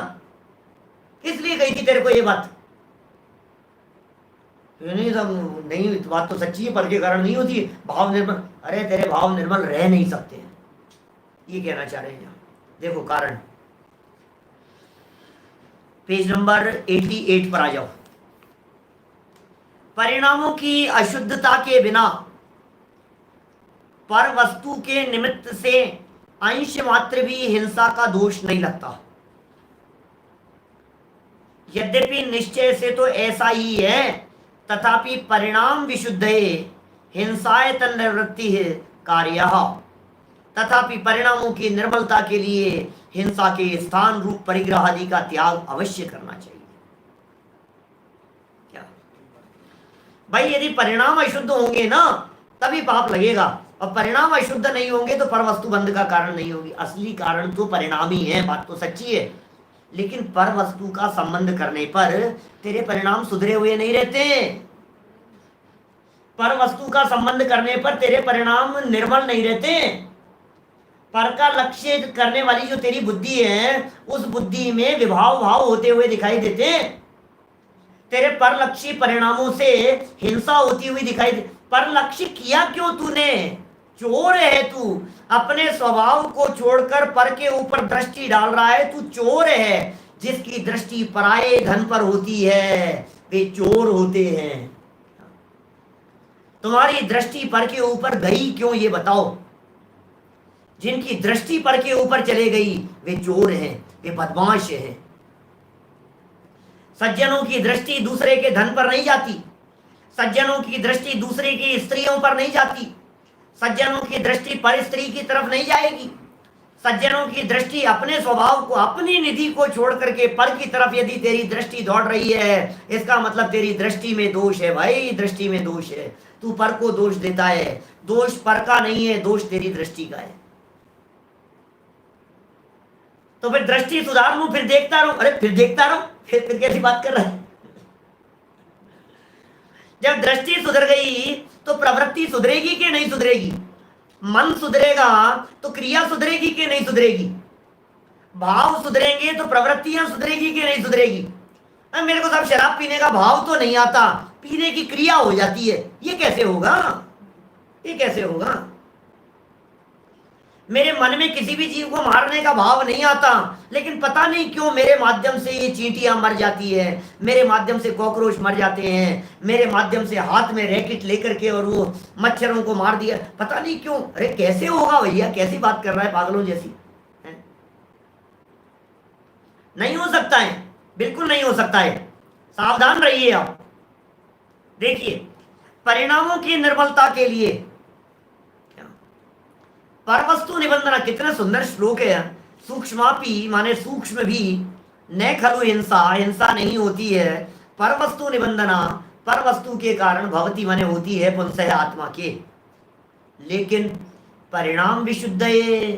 किस लिए कही थी तेरे को ये बात? नहीं सब नहीं, बात तो सच्ची है, पर के कारण नहीं होती, भाव निर्मल, अरे तेरे भाव निर्मल रह नहीं सकते, ये कहना चाह रहे हैं। देखो कारण, पेज नंबर 88 पर आ जाओ। परिणामों की अशुद्धता के बिना पर वस्तु के निमित्त से अंश मात्र भी हिंसा का दोष नहीं लगता। यद्यपि निश्चय से तो ऐसा ही है, तथापि परिणाम विशुद्ध हिंसाए तन्निवृत्ति है कार्य, तथापि परिणामों की निर्मलता के लिए हिंसा के स्थान रूप परिग्रह आदि का त्याग अवश्य करना चाहिए। क्या भाई, यदि परिणाम अशुद्ध होंगे ना तभी पाप लगेगा, और परिणाम अशुद्ध नहीं होंगे तो पर वस्तु बंध का कारण नहीं होगी। असली कारण तो परिणाम ही है, बात तो सच्ची है, लेकिन पर वस्तु का संबंध करने पर तेरे परिणाम सुधरे हुए नहीं रहते। पर वस्तु का संबंध करने पर तेरे परिणाम निर्मल नहीं रहते। पर का लक्ष्य करने वाली जो तेरी बुद्धि है, उस बुद्धि में विभाव भाव होते हुए दिखाई देते। तेरे पर लक्ष्य परिणामों से हिंसा होती हुई दिखाई दे। पर लक्ष्य किया क्यों तूने? चोर है तू, अपने स्वभाव को छोड़कर पर के ऊपर दृष्टि डाल रहा है, तू चोर है। जिसकी दृष्टि पराये धन पर होती है वे चोर होते हैं। तुम्हारी दृष्टि पर के ऊपर गई क्यों, ये बताओ। जिनकी दृष्टि पर के ऊपर चले गई वे चोर हैं, वे बदमाश हैं। सज्जनों की दृष्टि दूसरे के धन पर नहीं जाती, सज्जनों की दृष्टि दूसरे की स्त्रियों पर नहीं जाती, सज्जनों की दृष्टि पर स्त्री की तरफ नहीं जाएगी। सज्जनों की दृष्टि अपने स्वभाव को, अपनी निधि को छोड़ करके पर की तरफ यदि तेरी दृष्टि दौड़ रही है, इसका मतलब तेरी दृष्टि में दोष है भाई, दृष्टि में दोष है। तू पर को दोष देता है, दोष पर का नहीं है, दोष तेरी दृष्टि का है। तो फिर दृष्टि सुधार लूं, फिर देखता रहूं, अरे फिर देखता रहूं, फिर कैसी बात कर रहा है? जब दृष्टि सुधर गई तो प्रवृत्ति सुधरेगी कि नहीं सुधरेगी? मन सुधरेगा तो क्रिया सुधरेगी कि नहीं सुधरेगी? भाव सुधरेंगे तो प्रवृत्तियां सुधरेगी कि नहीं सुधरेगी? मेरे को सब शराब पीने का भाव तो नहीं आता, पीने की क्रिया हो जाती है, ये कैसे होगा? ये कैसे होगा? मेरे मन में किसी भी जीव को मारने का भाव नहीं आता, लेकिन पता नहीं क्यों मेरे माध्यम से ये चींटियां मर जाती है, मेरे माध्यम से कॉकरोच मर जाते हैं, मेरे माध्यम से हाथ में रैकेट लेकर के और वो मच्छरों को मार दिया, पता नहीं क्यों। अरे कैसे होगा भैया, कैसी बात कर रहा है, पागलों जैसी है? नहीं हो सकता है, बिल्कुल नहीं हो सकता है। सावधान रहिए आप। देखिए, परिणामों की निर्मलता के लिए परवस्तु निबंधना, कितना सुंदर श्लोक है। सूक्ष्मापि माने सूक्ष्म भी, न खलु हिंसा, हिंसा नहीं होती है। परवस्तु निबंधना, पर वस्तु के कारण भवती माने होती है पुंसः आत्मा के, लेकिन परिणाम विशुद्ध है,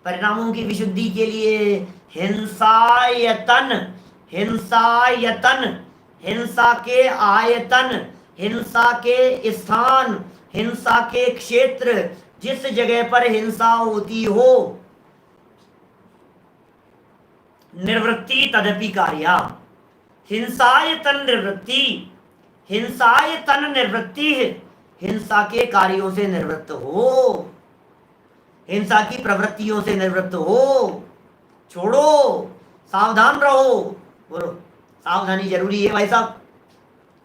परिणामों की विशुद्धि के लिए हिंसायतन, हिंसायतन, हिंसा के आयतन, हिंसा के स्थान, हिंसा के क्षेत्र, जिस जगह पर हिंसा होती हो, निवृत्ति तदपि कार्या, हिंसायतन निवृत्ति, हिंसायतन निवृत्ति, हिंसा के कार्यों से निवृत्त हो, हिंसा की प्रवृत्तियों से निवृत्त हो, छोड़ो, सावधान रहो। बोलो, सावधानी जरूरी है भाई साहब।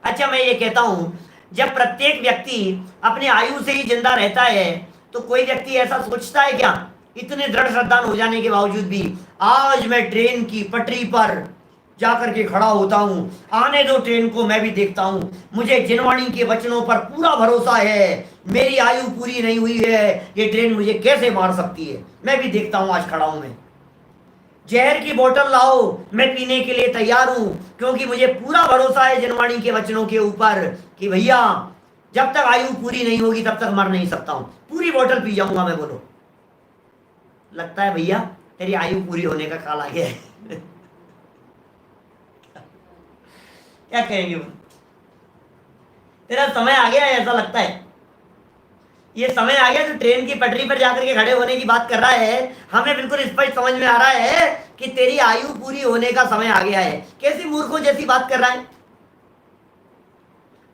अच्छा, मैं ये कहता हूं, जब प्रत्येक व्यक्ति अपने आयु से ही जिंदा रहता है, तो कोई व्यक्ति ऐसा सोचता है क्या, इतने दृढ़ श्रद्धान हो जाने के बावजूद भी, आज मैं ट्रेन की पटरी पर जाकर के खड़ा होता हूं, आने दो ट्रेन को, मैं भी देखता हूं, मुझे जिनवाणी के वचनों पर पूरा भरोसा है, मेरी आयु पूरी नहीं हुई है, ये ट्रेन मुझे कैसे मार सकती है, मैं भी देखता हूं, आज खड़ा हूं मैं, जहर की बोतल लाओ, मैं पीने के लिए तैयार हूं, क्योंकि मुझे पूरा भरोसा है जिनवाणी के वचनों के ऊपर कि भैया जब तक आयु पूरी नहीं होगी तब तक मर नहीं सकता हूं, पूरी बोतल पी जाऊंगा मैं। बोलो, लगता है भैया तेरी आयु पूरी होने का काल आ गया है। क्या कहेंगे वो, तेरा समय आ गया है, ऐसा लगता है, ये समय आ गया, तो ट्रेन की पटरी पर जाकर के खड़े होने की बात कर रहा है। हमें बिल्कुल स्पष्ट समझ में आ रहा है कि तेरी आयु पूरी होने का समय आ गया है। कैसी मूर्खों जैसी बात कर रहा है।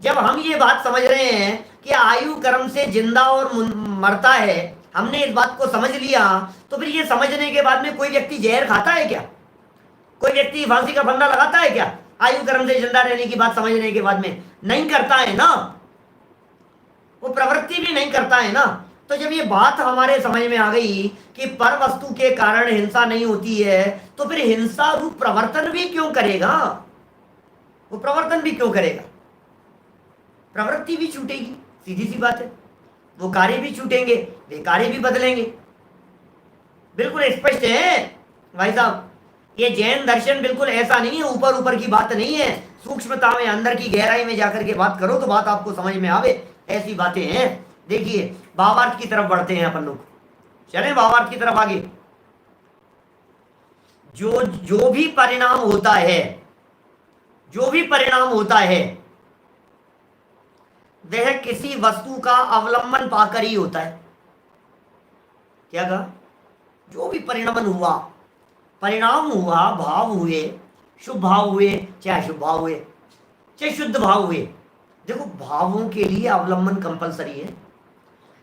जब हम ये बात समझ रहे हैं कि आयु कर्म से जिंदा और मरता है, हमने इस बात को समझ लिया, तो फिर ये समझने के बाद में कोई व्यक्ति जहर खाता है क्या, कोई व्यक्ति फांसी का फंदा लगाता है क्या, आयु कर्म से जिंदा रहने की बात समझने के बाद में? नहीं करता है ना, वो प्रवृत्ति भी नहीं करता है ना। तो जब ये बात हमारे समझ में आ गई कि पर वस्तु के कारण हिंसा नहीं होती है, तो फिर हिंसा रूप प्रवर्तन भी क्यों करेगा, वो प्रवर्तन भी क्यों करेगा, प्रवृत्ति भी छूटेगी, सीधी सी बात है, वो कार्य भी छूटेंगे, वे कार्य भी बदलेंगे। बिल्कुल स्पष्ट है भाई साहब, ये जैन दर्शन बिल्कुल ऐसा नहीं है, ऊपर ऊपर की बात नहीं है, सूक्ष्मता में, अंदर की गहराई में जाकर के बात करो तो बात आपको समझ में आवे, ऐसी बातें हैं। देखिए, भावार्थ की तरफ बढ़ते हैं अपन लोग, चले भावार्थ की तरफ आगे। जो भी परिणाम होता है, जो भी परिणाम होता है, वह किसी वस्तु का अवलंबन पाकर ही होता है। क्या कहा? जो भी परिणाम हुआ, परिणाम हुआ, भाव हुए, शुभ भाव हुए चाहे अशुभ भाव हुए, चाहे शुद्ध भाव हुए, देखो भावों के लिए अवलंबन कंपलसरी है।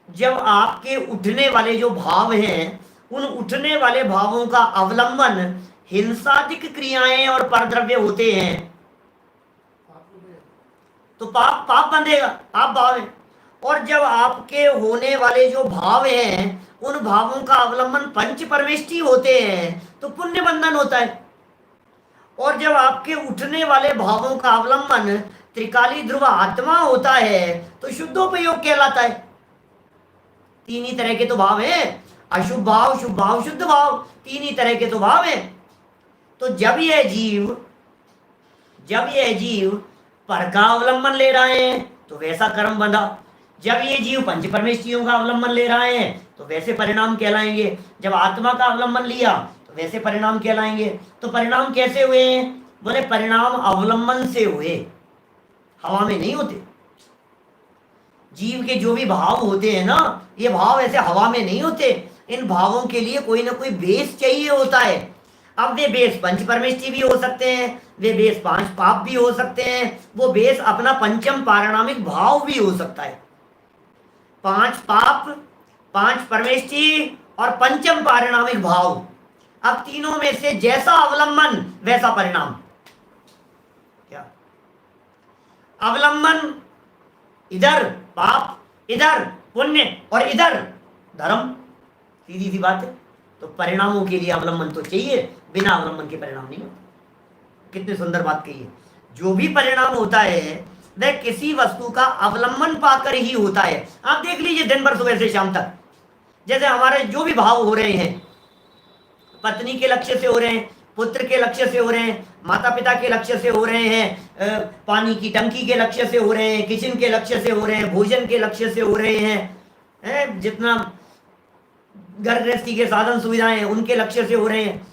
जब आपके उठने वाले जो भाव हैं, उन उठने वाले भावों का अवलंबन हिंसादिक क्रियाएं और परद्रव्य होते हैं, तो पाप पाप बंधेगा, पाप भाव है। और जब आपके होने वाले जो भाव हैं, उन भावों का अवलंबन पंच परमेष्टि होते हैं, तो पुण्य बंधन होता है। और जब आपके उठने वाले भावों का अवलंबन त्रिकाली ध्रुव आत्मा होता है, तो शुद्धोपयोग कहलाता है। तीन ही तरह के तो भाव हैं, अशुभ भाव, शुभ भाव, शुद्ध भाव, तीन ही तरह के तो भाव हैं। तो जब यह जीव पर का अवलंबन ले रहे हैं तो वैसा कर्म बंधा, जब ये जीव पंच परमेष्टियों का अवलंबन ले रहे हैं तो वैसे परिणाम कहलाएंगे, जब आत्मा का अवलंबन लिया तो वैसे परिणाम कहलाएंगे। तो परिणाम कैसे हुए हैं? बोले परिणाम अवलंबन से हुए, हवा में नहीं होते। जीव के जो भी भाव होते हैं ना, ये भाव ऐसे हवा में नहीं होते, इन भावों के लिए कोई ना कोई बेस चाहिए होता है। अब वे बेस पंच परमेष्टि भी हो सकते हैं, वे बेस पांच पाप भी हो सकते हैं, वो बेस अपना पंचम पारिणामिक भाव भी हो सकता है। पांच पाप, पांच परमेष्टि और पंचम पारिणामिक भाव, अब तीनों में से जैसा अवलंबन वैसा परिणाम। क्या अवलंबन? इधर पाप, इधर पुण्य और इधर धर्म, सीधी सी बात है। तो परिणामों के लिए अवलंबन तो चाहिए, बिना अवलंबन के परिणाम नहीं होता। कितनी सुंदर बात कही है। जो भी परिणाम होता है वह किसी वस्तु का अवलंबन पाकर ही होता है। आप देख लीजिए दिन भर सुबह से शाम तक, जैसे हमारे जो भी भाव हो रहे हैं, पत्नी के लक्ष्य से हो रहे हैं, पुत्र के लक्ष्य से हो रहे हैं, माता पिता के लक्ष्य से हो रहे हैं, पानी की टंकी के लक्ष्य से हो रहे हैं, किचन के लक्ष्य से हो रहे हैं, भोजन के लक्ष्य से हो रहे हैं, जितना घर गृहस्थी के साधन सुविधाएं हैं उनके लक्ष्य से हो रहे हैं।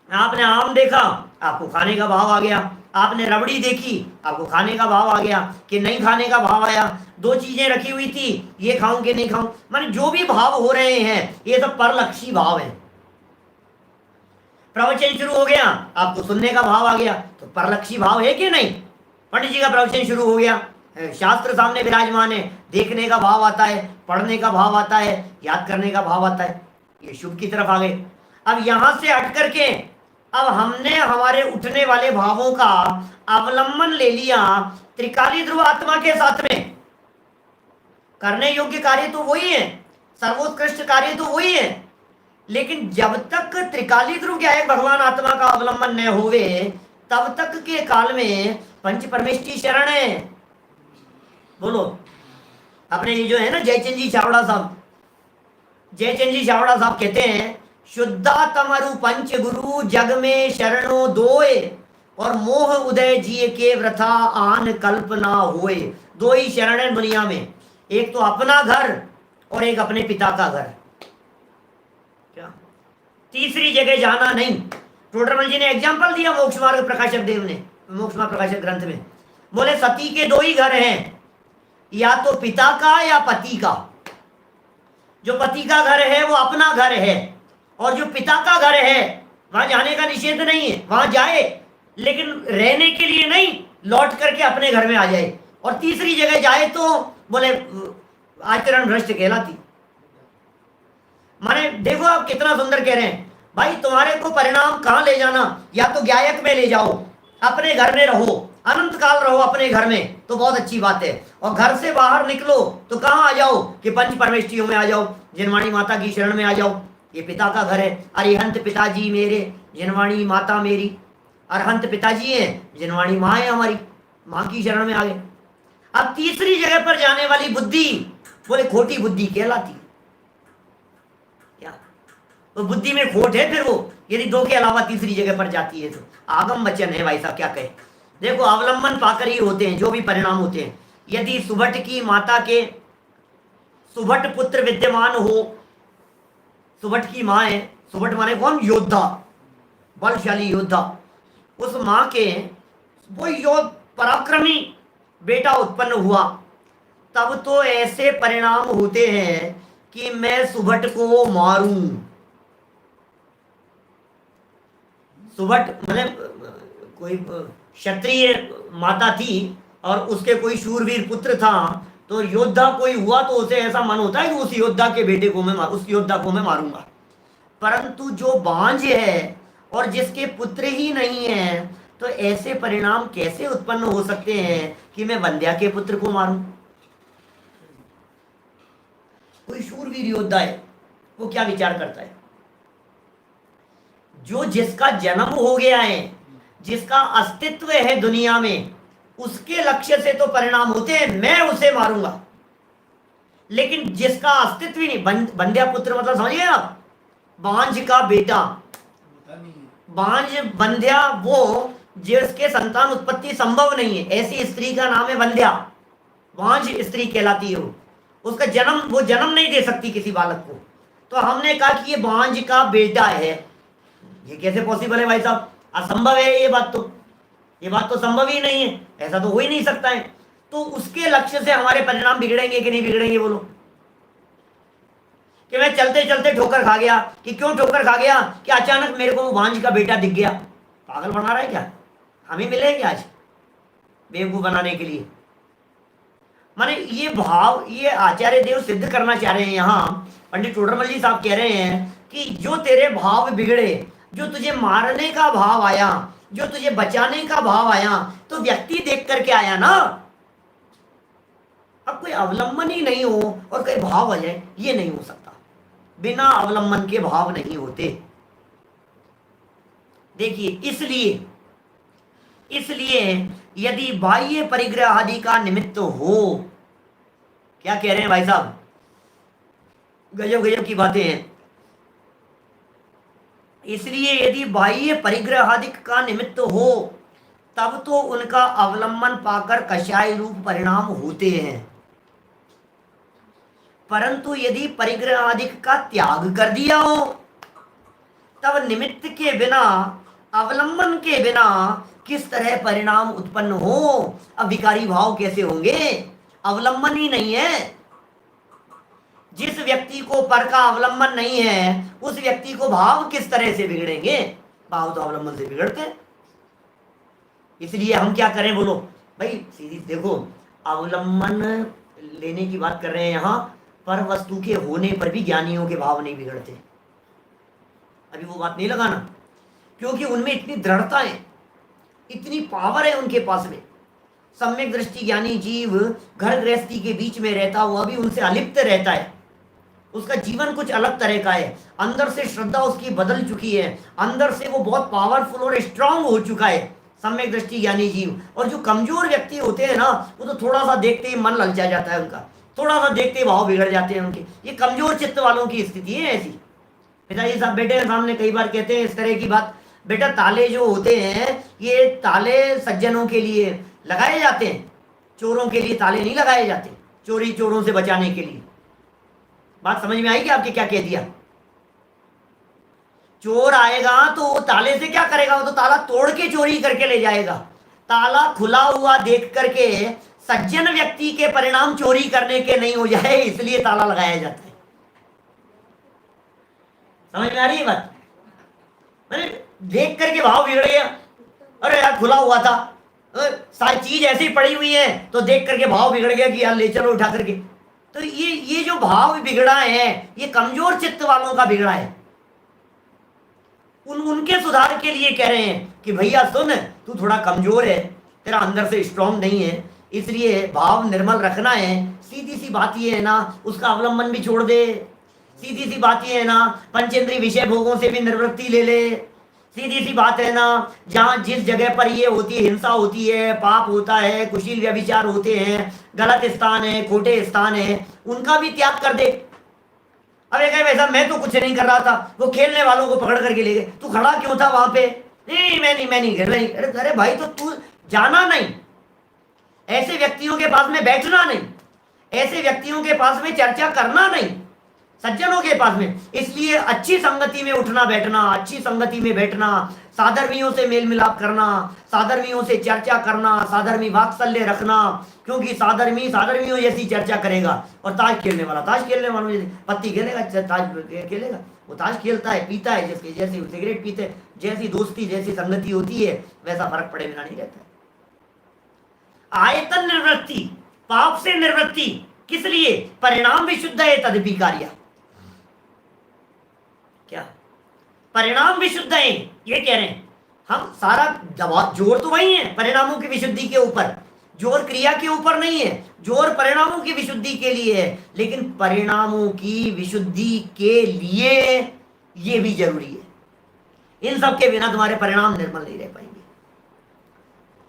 आपने आम देखा, आपको खाने का भाव आ गया। आपने रबड़ी देखी, आपको खाने का भाव आ गया कि नहीं खाने का भाव आया। दो चीजें रखी हुई थी, ये खाऊं कि नहीं खाऊं, माने जो भी भाव हो रहे हैं ये सब परलक्षी भाव है। प्रवचन शुरू हो गया, आपको सुनने का भाव आ गया, तो परलक्षी भाव है कि नहीं। पंडित जी का प्रवचन शुरू हो गया, शास्त्र सामने विराजमान है, देखने का भाव आता है, पढ़ने का भाव आता है, याद करने का भाव आता है, ये शुभ की तरफ आ गए। अब यहां से हट करके अब हमने हमारे उठने वाले भावों का अवलंबन ले लिया त्रिकाली ध्रुव आत्मा के साथ में। करने योग्य कार्य तो वही है, सर्वोत्कृष्ट कार्य तो वही है, लेकिन जब तक त्रिकाली ध्रुव क्या है भगवान आत्मा का अवलंबन न होवे तब तक के काल में पंच परमेष्टि शरण है। बोलो, अपने ये जो है ना जयचंद जी छावड़ा साहब, जयचंद जी छावड़ा साहब कहते हैं शुद्धा तमरु पंच गुरु जग में शरणों दोए और मोह उदय जी के व्रथा आन कल्पना होए। दो ही शरण है दुनिया में, एक तो अपना घर और एक अपने पिता का घर, क्या तीसरी जगह जाना नहीं। टोडरमल जी ने एग्जाम्पल दिया मोक्ष मार्ग प्रकाशक देव ने, मोक्ष मार्ग प्रकाशक ग्रंथ में बोले सती के दो ही घर हैं, या तो पिता का या पति का। जो पति का घर है वो अपना घर है, और जो पिता का घर है वहां जाने का निषेध नहीं है, वहां जाए लेकिन रहने के लिए नहीं, लौट करके अपने घर में आ जाए। और तीसरी जगह जाए तो बोले आचरण भ्रष्ट कहलाती। माने देखो आप कितना सुंदर कह रहे हैं, भाई तुम्हारे को परिणाम कहां ले जाना, या तो गायक में ले जाओ, अपने घर में रहो, अनंत काल रहो अपने घर में तो बहुत अच्छी बात है, और घर से बाहर निकलो तो कहां आ जाओ कि पंच परमेष्टियों में आ जाओ, जिनवाणी माता की शरण में आ जाओ। ये पिता का घर है, अरिहंत पिताजी मेरे जिनवाणी माता मेरी। अरहंत पिताजी हैं, जिनवाणी माँ है हमारी, माँ की शरण में आ गए। अब तीसरी जगह पर जाने वाली बुद्धि बोले खोटी बुद्धि कहलाती। क्या तो बुद्धि में खोट है फिर वो, यदि दो के अलावा तीसरी जगह पर जाती है तो। आगम वचन है भाई साहब, क्या कहे। देखो अवलंबन पाकर ही होते हैं जो भी परिणाम होते हैं। यदि सुभट की माता के सुभट पुत्र विद्यमान हो, सुभट की माँ है, सुभट माने कौन, योद्धा, बलशाली योद्धा, उस माँ के वो योद्ध पराक्रमी बेटा उत्पन्न हुआ, तब तो ऐसे परिणाम होते हैं कि मैं सुभट को मारूं। सुभट माने कोई क्षत्रिय माता थी और उसके कोई शूरवीर पुत्र था, तो योद्धा कोई हुआ तो उसे ऐसा मन होता है कि उस योद्धा के बेटे को मैं उस योद्धा को मैं मारूंगा। परंतु जो बांझ है और जिसके पुत्र ही नहीं है, तो ऐसे परिणाम कैसे उत्पन्न हो सकते हैं कि मैं वंध्या के पुत्र को मारूं। कोई शूरवीर योद्धा है, वो क्या विचार करता है, जो जिसका जन्म हो गया है, जिसका अस्तित्व है दुनिया में, उसके लक्ष्य से तो परिणाम होते हैं मैं उसे मारूंगा। लेकिन जिसका अस्तित्व ही नहीं, बंध्या पुत्र मतलब समझिए आप, बांझ का बेटा, बांझ बंध्या वो जिसके संतान उत्पत्ति संभव नहीं है, ऐसी स्त्री का नाम है बंध्या, बांझ स्त्री कहलाती है वो। उसका जन्म, वो जन्म नहीं दे सकती किसी बालक को, तो हमने कहा कि ये बांझ का बेटा है। ये कैसे पॉसिबल है भाई साहब, असंभव है ये बात तो, ये बात तो संभव ही नहीं है, ऐसा तो हो ही नहीं सकता है। तो उसके लक्ष्य से हमारे परिणाम बिगड़ेंगे कि नहीं बिगड़ेंगे बोलो। कि मैं चलते चलते ठोकर खा गया, कि क्यों ठोकर खा गया, कि अचानक मेरे को बांझ का बेटा दिख गया, पागल बना रहा है क्या, हमें मिले क्या आज बेवकूफ बनाने के लिए। माने ये भाव ये आचार्य देव सिद्ध करना चाह रहे हैं यहाँ, पंडित टोडरमल जी साहब कह रहे हैं कि जो तेरे भाव बिगड़े, जो तुझे मारने का भाव आया, जो तुझे बचाने का भाव आया, तो व्यक्ति देख करके आया ना। अब कोई अवलंबन ही नहीं हो और कोई भाव आ जाए, ये नहीं हो सकता। बिना अवलंबन के भाव नहीं होते। देखिए इसलिए यदि बाह्य परिग्रह आदि का निमित्त हो, क्या कह रहे हैं भाई साहब, गजब गजब की बातें हैं। इसलिए यदि बाह्य परिग्रहादिक का निमित्त हो तब तो उनका अवलंबन पाकर कषाय रूप परिणाम होते हैं, परंतु यदि परिग्रहादिक का त्याग कर दिया हो तब निमित्त के बिना, अवलंबन के बिना किस तरह परिणाम उत्पन्न हो। अब विकारी भाव कैसे होंगे, अवलंबन ही नहीं है। जिस व्यक्ति को पर का अवलंबन नहीं है उस व्यक्ति को भाव किस तरह से बिगड़ेंगे, भाव तो अवलंबन से बिगड़ते हैं। इसलिए हम क्या करें बोलो भाई, सीधी देखो, अवलंबन लेने की बात कर रहे हैं यहाँ, पर वस्तु के होने पर भी ज्ञानियों के भाव नहीं बिगड़ते। अभी वो बात नहीं लगाना, क्योंकि उनमें इतनी दृढ़ता है, इतनी पावर है उनके पास में। सम्यक दृष्टि ज्ञानी जीव घर गृहस्थी के बीच में रहता हुआ भी उनसे अलिप्त रहता है, उसका जीवन कुछ अलग तरह का है, अंदर से श्रद्धा उसकी बदल चुकी है, अंदर से वो बहुत पावरफुल और स्ट्रांग हो चुका है सम्यक दृष्टि ज्ञानी जीव। और जो कमजोर व्यक्ति होते हैं ना, वो तो थोड़ा सा देखते ही मन ललचा जाता है उनका, थोड़ा सा देखते ही भाव बिगड़ जाते हैं उनके। ये कमजोर चित्त वालों की स्थिति है ऐसी। पिताजी साहब बेटे के सामने कई बार कहते हैं इस तरह की बात, बेटा ताले जो होते हैं ये ताले सज्जनों के लिए लगाए जाते हैं, चोरों के लिए ताले नहीं लगाए जाते, चोरी चोरों से बचाने के लिए। बात समझ में आई कि आपके क्या कह दिया? चोर आएगा तो वो ताले से क्या करेगा, वो तो ताला तोड़ के चोरी करके ले जाएगा। ताला खुला हुआ देख करके सज्जन व्यक्ति के परिणाम चोरी करने के नहीं हो जाए, इसलिए ताला लगाया जाता है। समझ में आ रही है बात? मैंने देख करके भाव बिगड़ गया, अरे यार खुला हुआ था, सारी चीज ऐसी पड़ी हुई है, तो देख करके भाव बिगड़ गया कि यार ले चलो उठा करके। तो ये जो भाव बिगड़ा है ये कमजोर चित्त वालों का बिगड़ा है। उनके सुधार के लिए कह रहे हैं कि भैया सुन, तू थोड़ा कमजोर है, तेरा अंदर से स्ट्रांग नहीं है, इसलिए भाव निर्मल रखना है। सीधी सी बात ये है ना, उसका अवलंबन भी छोड़ दे। सीधी सी बात ये है ना, पंचेंद्रीय विषय भोगों से भी निवृत्ति ले ले। सीधी सी बात है ना, जहां जिस जगह पर ये होती है, हिंसा होती है, पाप होता है, कुशील व्यभिचार होते हैं, गलत स्थान है, खोटे स्थान है, उनका भी त्याग कर दे। अब एक वैसा मैं तो कुछ नहीं कर रहा था, वो खेलने वालों को पकड़ करके ले गए, तू खड़ा क्यों था वहां पे? नहीं मैं नहीं। अरे भाई तो तू जाना नहीं, ऐसे व्यक्तियों के पास में बैठना नहीं, ऐसे व्यक्तियों के पास में चर्चा करना नहीं, सज्जनों के पास में। इसलिए अच्छी संगति में उठना बैठना, अच्छी संगति में बैठना, साधर्मियों से मेल मिलाप करना, साधर्मियों से चर्चा करना, साधर्मी वात्सल्य रखना, क्योंकि साधर्मियों जैसी चर्चा करेगा। और ताश खेलने वाला ताश खेलने वालों जैसे पत्ती खेलेगा, ताश खेलेगा, वो ताश खेलता है, पीता है, जैसे जैसी सिगरेट पीते, जैसी दोस्ती जैसी संगति होती है वैसा फर्क पड़े बिना नहीं रहता है। आयतन निवृत्ति, पाप से निवृत्ति, किस लिए? परिणाम विशुद्ध है तदपि कार्य। क्या परिणाम विशुद्ध है? ये कह रहे हैं हम, सारा जोर तो वही है परिणामों की विशुद्धि के ऊपर, जोर क्रिया के ऊपर नहीं है, जोर परिणामों की विशुद्धि के लिए है। लेकिन परिणामों की विशुद्धि के लिए ये भी जरूरी है, इन सब के बिना तुम्हारे परिणाम निर्मल नहीं रह पाएंगे।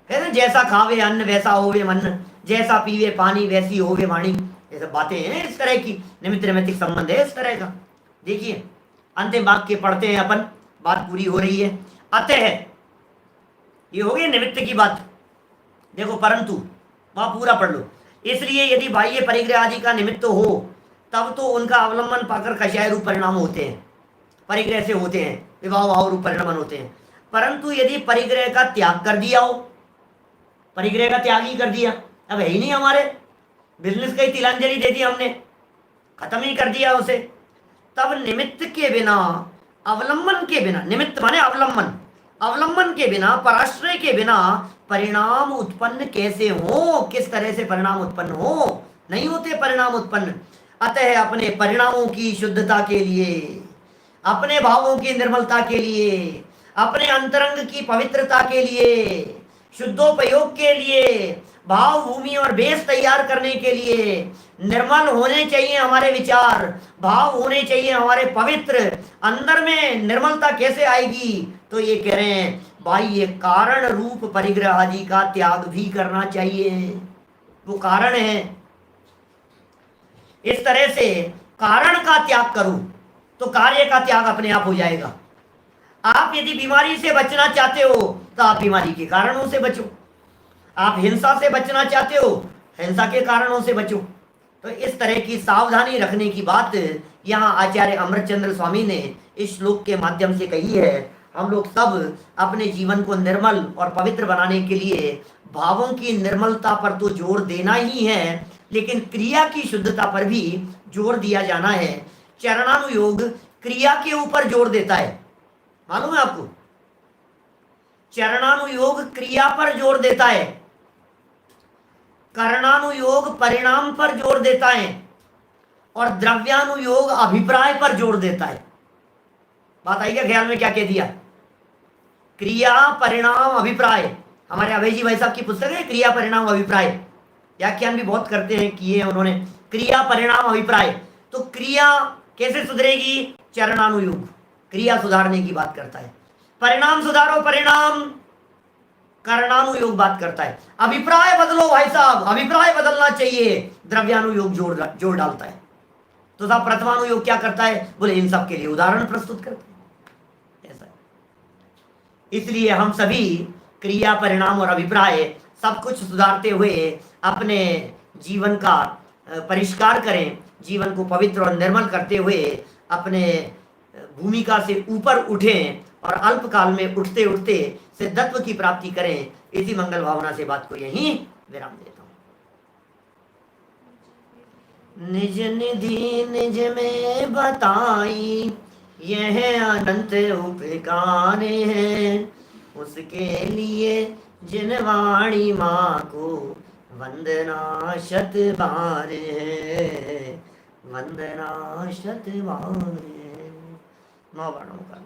कहते जैसा खावे अन्न वैसा होवे मन, जैसा पीवे पानी वैसी होवे वाणी। ये सब बातें हैं इस तरह की, निमित्त नैमित्तिक संबंध है इस तरह का। देखिए अंतिम वाक्य पढ़ते हैं अपन, बात पूरी हो रही है। अतः ये हो गई निमित्त की बात। देखो परंतु वहां पूरा पढ़ लो। इसलिए यदि बाह्य परिग्रह आदि का निमित्त हो तब तो उनका अवलंबन पाकर कषाय रूप परिणाम होते हैं, परिग्रह से होते हैं, विवाह भाव रूप परिणाम होते हैं। परंतु यदि परिग्रह का त्याग कर दिया हो, परिग्रह का त्याग ही कर दिया, अब है ही नहीं हमारे, बिजनेस का ही तिलांजलि दे दी हमने, खत्म ही कर दिया उसे, तब निमित्त के बिना, अवलंबन के बिना, निमित्त माने अवलंबन, अवलंबन के बिना, पराश्रय के बिना परिणाम उत्पन्न कैसे हो? किस तरह से परिणाम उत्पन्न हो? नहीं होते परिणाम उत्पन्न। अतः अपने परिणामों की शुद्धता के लिए, अपने भावों की निर्मलता के लिए, अपने अंतरंग की पवित्रता के लिए, शुद्धोपयोग के लिए, भाव भूमि और बेस तैयार करने के लिए निर्मल होने चाहिए हमारे विचार, भाव होने चाहिए हमारे पवित्र। अंदर में निर्मलता कैसे आएगी? तो ये कह रहे हैं बाह्य कारण रूप परिग्रह आदि का त्याग भी करना चाहिए, वो कारण है। इस तरह से कारण का त्याग करूं तो कार्य का त्याग अपने आप हो जाएगा। आप यदि बीमारी से बचना चाहते हो तो आप बीमारी के कारणों से बचो, आप हिंसा से बचना चाहते हो, हिंसा के कारणों से बचो। तो इस तरह की सावधानी रखने की बात यहाँ आचार्य अमृतचंद्र स्वामी ने इस श्लोक के माध्यम से कही है। हम लोग सब अपने जीवन को निर्मल और पवित्र बनाने के लिए भावों की निर्मलता पर तो जोर देना ही है, लेकिन क्रिया की शुद्धता पर भी जोर दिया जाना है। चरणानुयोग क्रिया के ऊपर जोर देता है, मालूम है आपको? चरणानुयोग क्रिया पर जोर देता है, कर्णानुयोग परिणाम पर जोर देता है, और द्रव्यानुयोग अभिप्राय पर जोर देता है। बात आई क्या ख्याल में? क्या कह दिया? क्रिया परिणाम अभिप्राय। हमारे अभय जी भाई साहब की पुस्तक है क्रिया परिणाम अभिप्राय, व्याख्यान भी बहुत करते हैं, किए हैं उन्होंने। क्रिया परिणाम अभिप्राय, तो क्रिया कैसे सुधरेगी? चरणानुयोग क्रिया सुधारने की बात करता है, परिणाम सुधारो परिणाम कर्णानुयोग बात करता है, अभिप्राय बदलो भाई साहब, अभिप्राय बदलना चाहिए, द्रव्यानुयोग जोड़ डालता है। तो साहब प्रथमानुयोग क्या करता है? बोले इन सब के लिए उदाहरण प्रस्तुत करते हैं, ऐसा। इसलिए हम सभी क्रिया परिणाम और अभिप्राय सब कुछ सुधारते हुए अपने जीवन का परिष्कार करें, जीवन को पवित्र और निर्मल करते हुए अपने भूमिका से ऊपर उठें और अल्प काल में उठते उठते सिद्धत्व की प्राप्ति करें। इसी मंगल भावना से बात को यहीं विराम देता हूँ। निज निधि निज में बताई यह अनंत उपकार है, उसके लिए जिन वाणी माँ को वंदना शत बार है, वंदना शत बार है। 9 वर्णों का